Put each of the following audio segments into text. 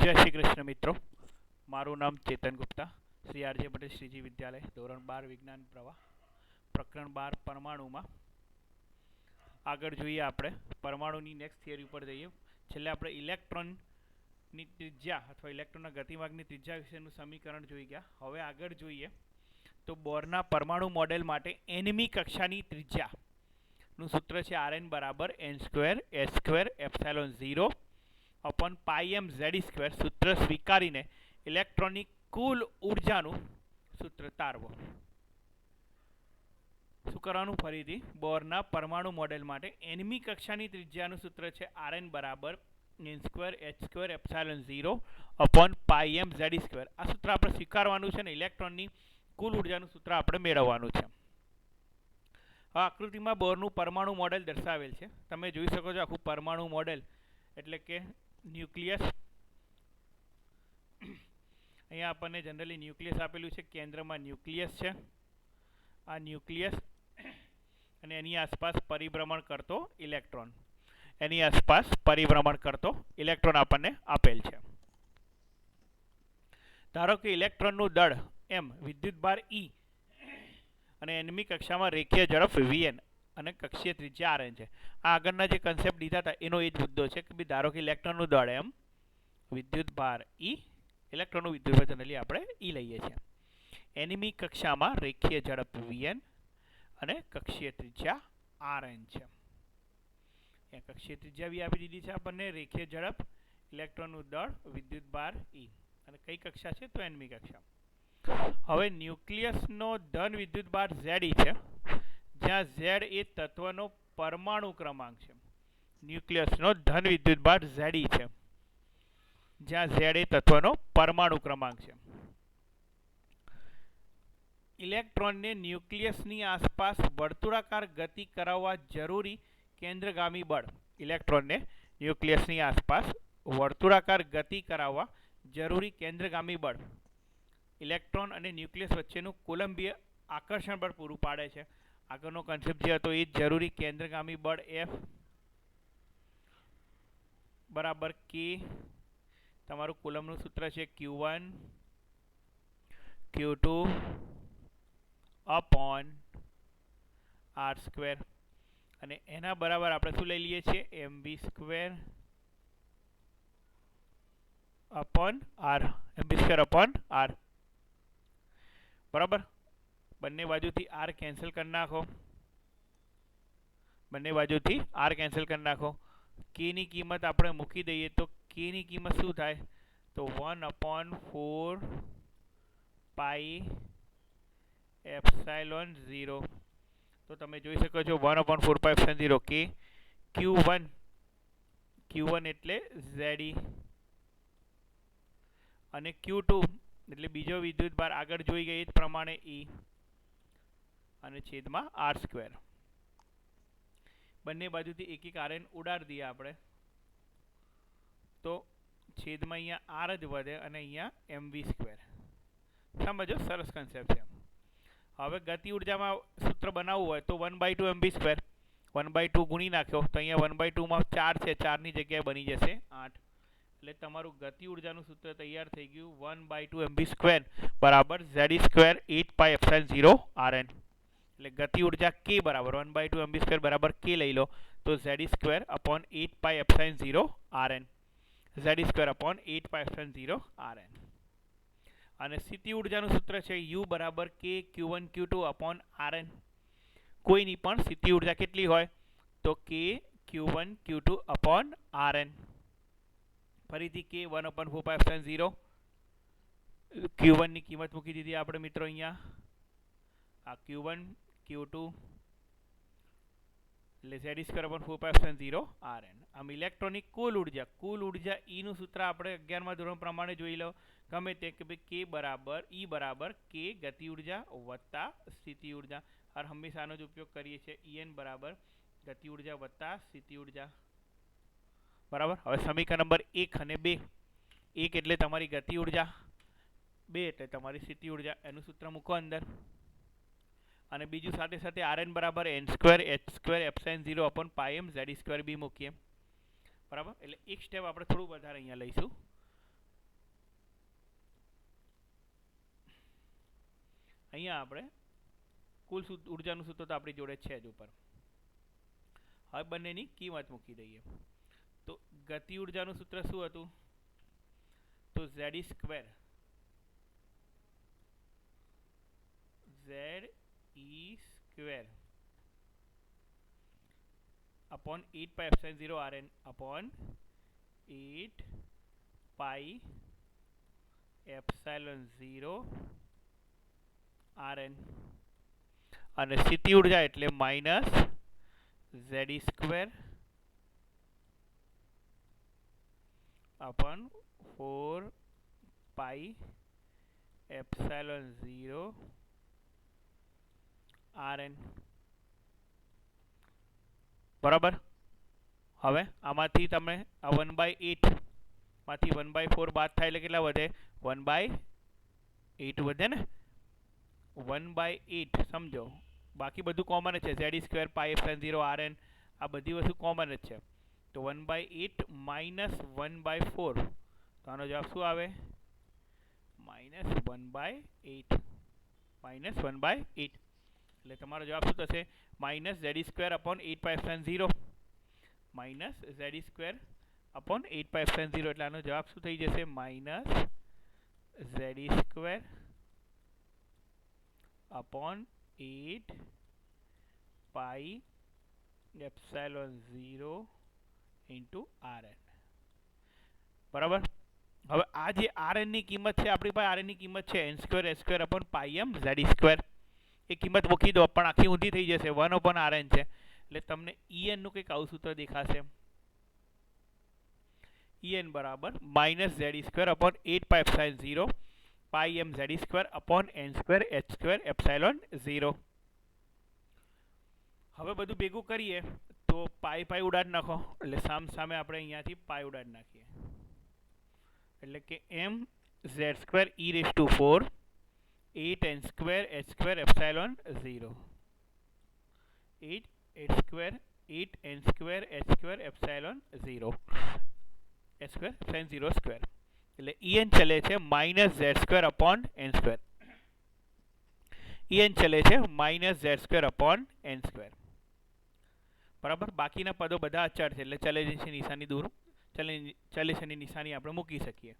જય શ્રી કૃષ્ણ મિત્રો, મારું નામ ચેતન ગુપ્તા, શ્રી આરજે પટેલ શ્રીજી વિદ્યાલય, ધોરણ 12 વિજ્ઞાન પ્રવાહ, પ્રકરણ 12 પરમાણુમાં આગળ જોઈએ. આપણે પરમાણુની નેક્સ્ટ થિયરી ઉપર જઈએ. છેલ્લે આપણે ઇલેક્ટ્રોનની ત્રિજ્યા અથવા ઇલેક્ટ્રોનના ગતિમાર્ગની ત્રિજ્યા વિશેનું સમીકરણ જોઈ ગયા. હવે આગળ જોઈએ તો બોરના પરમાણુ મોડેલ માટે nમી કક્ષાની ત્રિજ્યાનું સૂત્ર છે Rn બરાબર n²h²ε0 upon pi M Z square. सूत्र स्वीकारीने इलेक्ट्रॉनिक कुल ऊर्जाનું સૂત્ર તારવો. શું કરવાનું? ફરીથી બોરના પરમાણુ મોડેલ માટે nમી કક્ષાની ત્રિજ્યાનું સૂત્ર છે Rn બરાબર n²h²ε0 अपॉन પાઈ એમ જેડ સ્ક્વેર. આ સૂત્ર આપણે સ્વીકારવાનું છે ને ઇલેક્ટ્રોનની કુલ ઊર્જાનું સૂત્ર આપણે મેળવવાનું છે. આ આકૃતિમાં બોરનું પરમાણુ મોડેલ દર્શાવેલ છે. તમે જોઈ શકો છો આખું પરમાણુ મોડેલ એટલે કે ન્યુક્લિયસ. અહીંયા આપણને જનરલી ન્યુક્લિયસ આપેલું છે, કેન્દ્રમાં ન્યુક્લિયસ છે. આ ન્યુક્લિયસ અને એની આસપાસ પરિભ્રમણ કરતો ઇલેક્ટ્રોન, એની આસપાસ પરિભ્રમણ કરતો ઇલેક્ટ્રોન આપણને આપેલ છે. ધારો કે ઇલેક્ટ્રોનનું દળ m, વિદ્યુતભાર E અને nમી કક્ષામાં રેખીય ઝડપ vn અને કક્ષીય ત્રિજ્યા Rn છે. આ આગળના જે કન્સેપ્ટ દીધા હતા એનો એ જ મુદ્દો છે કે ધારો કે ઇલેક્ટ્રોનનું દળ m, વિદ્યુતભાર E, ઇલેક્ટ્રોનનું વિદ્યુતભાર જનરલી આપણે E લઈએ છીએ. nમી કક્ષામાં રેખીય ઝડપ vn અને કક્ષીય ત્રિજ્યા Rn છે. અહીંયા કક્ષીય ત્રિજ્યા બી આપી દીધી છે આપણને, રેખીય ઝડપ, ઇલેક્ટ્રોનનું દળ, વિદ્યુતભાર E અને કઈ કક્ષા છે તો nમી કક્ષા. હવે ન્યુક્લિયસનો ધન વિદ્યુતભાર Ze છે, જ્યાં Z એ તત્વનો પરમાણુ ક્રમાંક છે. ન્યુક્લિયસનો ધન વિદ્યુતભાર Ze છે, જ્યાં Z એ તત્વનો પરમાણુ ક્રમાંક છે. ઇલેક્ટ્રોનને ન્યુક્લિયસની આસપાસ વર્તુળાકાર ગતિ કરાવવા જરૂરી કેન્દ્રગામી બળ. ઇલેક્ટ્રોનને ન્યુક્લિયસની આસપાસ વર્તુળાકાર ગતિ કરાવવા જરૂરી કેન્દ્રગામી બળ ઇલેક્ટ્રોન અને ન્યુક્લિયસ વચ્ચેનું કોલંબીય આકર્ષણ બળ પૂરું પાડે છે. આગળનો કન્સેપ્ટ જે હતો એ જરૂરી કેન્દ્રગામી બળ F બરાબર K. તમારું કુલમનું સૂત્ર છે Q1 Q2 अपॉन R² અને એના બરાબર આપણે શું લઈ લઈએ છીએ mv² upon R, mv² upon R. બરાબર. બંને બાજુથી R કેન્સલ કરી નાખો, બંને બાજુથી R કેન્સલ કરી નાખો. K ની કિંમત આપણે મૂકી દઈએ તો K ની કિંમત શું થાય તો 1/4 પાઈ એપ્સાઇલોન 0. તો તમે જોઈ શકો છો 1/4 પાઈ એપ્સાઇલોન 0 K. Q1 એટલે Ze અને Q2 એટલે બીજો વિદ્યુતભાર આગળ જોઈ ગઈ એ પ્રમાણે E અને છેદમાં R². બંને બાજુથી એક એક Rn ઉડાડી દઈએ આપણે તો છેદમાં અહીંયા R જ વધે અને અહીંયા mv². સમજો, સરસ કન્સેપ્ટ છે. હવે ગતિ ઉર્જામાં સૂત્ર બનાવવું હોય તો 1/2 mv², 1/2 ગુણી નાખ્યો તો અહીંયા 1/2 માં 4 છે, 4 ની જગ્યાએ બની જશે 8. એટલે તમારું ગતિ ઉર્જાનું સૂત્ર તૈયાર થઈ ગયું 1/2 mv² બરાબર Ze² 8 પાઈ એપ્સિલોન 0 Rn. એટલે ગતિ ઉર્જા K બરાબર 1/2 mv² બરાબર K લઈ લો તો Ze² अपॉन 8 પાઈ એપ્સિલોન 0 Rn. Ze² अपॉन 8 પાઈ એપ્સિલોન 0 Rn. અને સ્થિતિ ઉર્જાનું સૂત્ર છે U બરાબર K Q1 Q2 upon Rn. કોઈની પણ સ્થિતિ ઉર્જા કેટલી હોય તો K Q1 Q2 upon Rn. ફરીથી K 1/4 પાઈ એપ્સિલોન 0. Q1 ની કિંમત મૂકી દીધી આપણે મિત્રો અહીંયા. આ Q1 Q2 એટલે Z² अपॉन 4 પાઈ એપ્સિલોન 0 Rn. આમ ઇલેક્ટ્રોનિક કુલ ઉર્જા E નું સૂત્ર આપણે 11મા ધોરણ પ્રમાણે જોઈ લો. ગમે તે કે ભાઈ K બરાબર E બરાબર K ગતિ ઉર્જા વત્તા સ્થિતિ ઉર્જા. હર હંમેશા આનો જ ઉપયોગ કરીએ છીએ. En બરાબર ગતિ ઉર્જા વત્તા સ્થિતિ ઉર્જા. બરાબર. હવે સમીકરણ નંબર 1 અને 2. 1 એટલે તમારી ગતિ ઉર્જા, 2 એટલે તમારી સ્થિતિ ઉર્જા. એનું સૂત્ર મૂકો અંદર. અને બીજું સાથે સાથે Rn બરાબર n²h² એપ્સિલોન 0 अपॉन પાઈ એમ Ze² બી મૂકીએ. બરાબર. એટલે એક સ્ટેપ આપણે થોડું વધારે અહીંયા લઈશું. અહીંયા આપણે કુલ ઉર્જાનું સૂત્ર તો આપણી જોડે છે જ ઉપર. હવે બંનેની કિંમત મૂકી દઈએ. તો ગતિ ઉર્જાનું સૂત્ર શું હતું? તો Z² upon 8 pi epsilon 0 Rn upon 8 pi epsilon 0 Rn. અને સ્થિતિ ઉર્જા એટલે minus Z² upon 4 pi epsilon 0 Rn. બરાબર. હવે આમાંથી તમે આ 1/8 માંથી 1/4 બાદ થાય એટલે કેટલા વધે? 1/8 વધે ને. 1/8 સમજો, બાકી બધું કોમન જ છે. Z² pi epsilon 0 Rn આ બધી વસ્તુ કોમન જ છે. તો 1/8 માઇનસ 1/4, તો આનો જવાબ શું આવે? -1/8. -1/8 એટલે તમારો જવાબ શું થશે? -Z² upon 8 pi epsilon 0 minus Z² upon 8 pi epsilon 0 એટલે આનો જવાબ શું થઈ જશે? -Z² upon 8 pi epsilon 0 into Rn. બરાબર. હવે આ જે Rn ની કિંમત છે, આપણી પાસે Rn ની કિંમત છે n² s² upon pi m Z². એ કિંમત મૂકી દો, પણ આખી ઊંધી થઈ જશે. 1 upon Rn છે એટલે તમને En નું કંઈક આવું સૂત્ર દેખાશે. En બરાબર -Z² upon 8 pi epsilon 0 pi m Z² upon n² h² epsilon 0. હવે બધું ભેગું કરીએ તો પાઈ પાઈ ઉડાડ નાખો એટલે સામે આપણે અહીંયાથી પાઈ ઉડાડ નાખીએ એટલે કે m z² e⁴ 8n² h² epsilon 0 8n² h² epsilon 0 h² epsilon 0 square એટલે En ચલે છે -Z² upon n². En ચલે છે -Z² upon n². બરાબર. બાકીના પદો બધા અચળ છે એટલે ચલે છે નિશાની દૂર, ચલે છે ની નિશાની આપણે મૂકી શકીએ.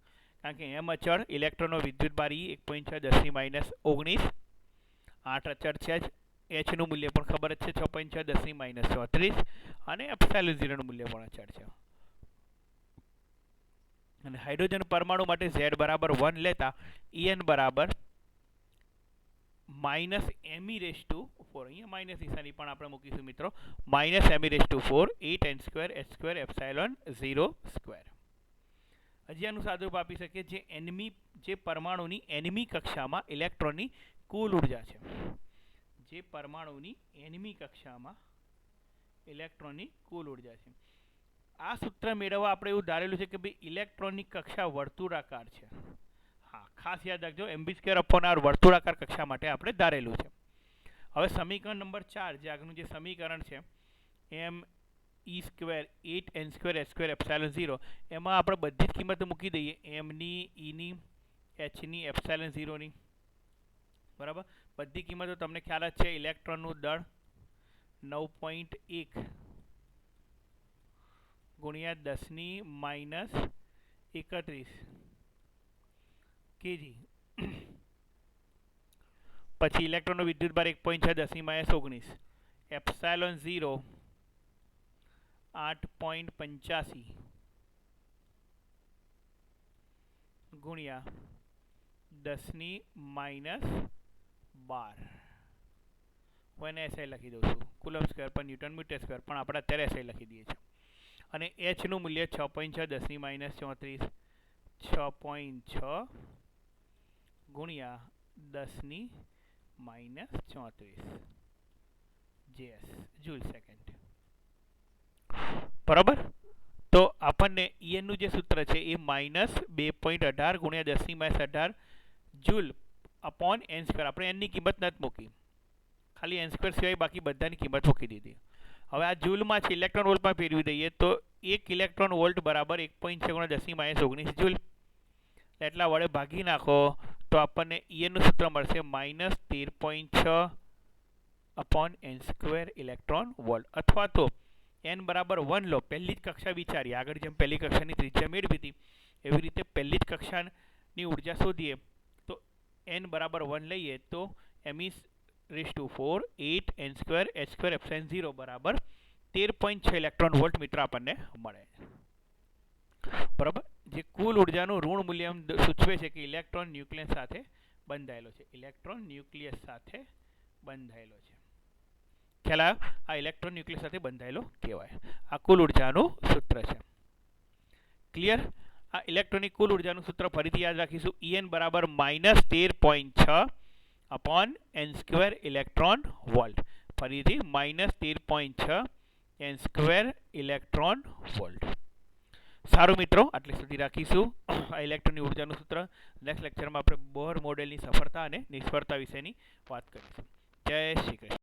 કારણ કે m અચળ, ઇલેક્ટ્રોનનો વિદ્યુતભાર E 1.6 10 ની -19, 8 અચળ છે જ, h નું મૂલ્ય પણ ખબર જ છે 6.6 10 ની -34 અને એપ્સિલોન 0 નું મૂલ્ય પણ અચળ છે. અને હાઇડ્રોજન પરમાણુ માટે Z બરાબર 1 લેતા En બરાબર -me⁴, અહીંયા માઇનસ નિશાની પણ આપણે મૂકીશું મિત્રો, -me⁴ 8n² h² epsilon 0 square. હજી આનું સાદુરૂપ આપી શકીએ જે પરમાણુની nમી કક્ષામાં ઇલેક્ટ્રોનની કુલ ઉર્જા છે. જે પરમાણુની nમી કક્ષામાં ઇલેક્ટ્રોનની કુલ ઉર્જા છે. આ સૂત્ર મેળવવા આપણે એવું ધારેલું છે કે ભાઈ ઇલેક્ટ્રોનની કક્ષા વર્તુળાકાર છે. હા, ખાસ યાદ રાખજો, mv² upon r વર્તુળાકાર કક્ષા માટે આપણે ધારેલું છે. હવે સમીકરણ નંબર 4, જે આગળનું જે સમીકરણ છે me² 8n² h² epsilon 0, એમાં આપણે બધી જ કિંમતો મૂકી દઈએ, m ની, e ની, h ની, epsilon 0 ની. બરાબર. બધી કિંમતો તમને ખ્યાલ જ છે. ઇલેક્ટ્રોનનું દળ 9.1 ગુણ્યા 10 ની -31 kg. પછી ઇલેક્ટ્રોનનો વિદ્યુતભાર 1.6 10 ની -19, એપ્સિલોન 0 8.85 ગુણ્યા 10 ની -12. હું એને SI લખી દઉં છું, કુલમ સ્ક્વેર પર ન્યૂટન મીટર સ્ક્વેર, પણ આપણે અત્યારે SI લખી દઈએ છીએ. અને h નું મૂલ્ય 6.6 10 ની -34, 6.6 ગુણ્યા 10 ની -34 JS જૂલ સેકન્ડ. બરાબર. તો આપણને En નું જે સૂત્ર છે એ -2.18 ગુણ્યા 10 ની -18 જૂલ અપોન n². આપણે n ની કિંમત નથી મૂકી, ખાલી n² સિવાય બાકી બધાની કિંમત મૂકી દીધી. હવે આ જૂલમાં છે, ઇલેક્ટ્રોન વોલ્ટમાં ફેરવી દઈએ તો 1 ઇલેક્ટ્રોન વોલ્ટ બરાબર 1.6 ગુણ્યા 10 ની -19 જૂલ. એટલા વડે ભાગી નાખો તો આપણને નું સૂત્ર મળશે -13.6 upon n square electron volt. અથવા તો n બરાબર 1 લો. પહેલી જ કક્ષા વિચારીએ, આગળ જેમ પહેલી કક્ષાની ત્રિજ્યા મેળવી હતી એવી રીતે પહેલી જ કક્ષાની ઉર્જા શોધીએ તો n બરાબર 1 લઈએ તો m⁴ 8 n square h square epsilon 0 બરાબર 13.6 ઇલેક્ટ્રોન વોલ્ટ મિત્ર આપણને મળે. બરાબર. જે કુલ ઉર્જાનું ઋણ મૂલ્ય સૂચવે છે કે ઇલેક્ટ્રોન ન્યુક્લિયસ સાથે બંધાયેલો છે. ઇલેક્ટ્રોન ન્યુક્લિયસ સાથે બંધાયેલો છે. ખ્યાલ આવ્યો? આ ઇલેક્ટ્રોન ન્યુક્લિયસ સાથે બંધાયેલો કહેવાય. આ કુલ ઉર્જાનું સૂત્ર છે. ક્લિયર? આ ઇલેક્ટ્રોનની કુલ ઉર્જાનું સૂત્ર ફરીથી યાદ રાખીશું. En બરાબર -13.6 upon n square electron volt. ફરીથી -13.6 n સ્ક્વેર ઇલેક્ટ્રોન વોલ્ટ. સારું મિત્રો, આટલે સુધી રાખીશું આ ઇલેક્ટ્રોનની ઉર્જાનું સૂત્ર. નેક્સ્ટ લેક્ચરમાં આપણે બોર મોડેલની સફળતા અને નિષ્ફળતા વિશેની વાત કરીશું. જય શ્રી કૃષ્ણ.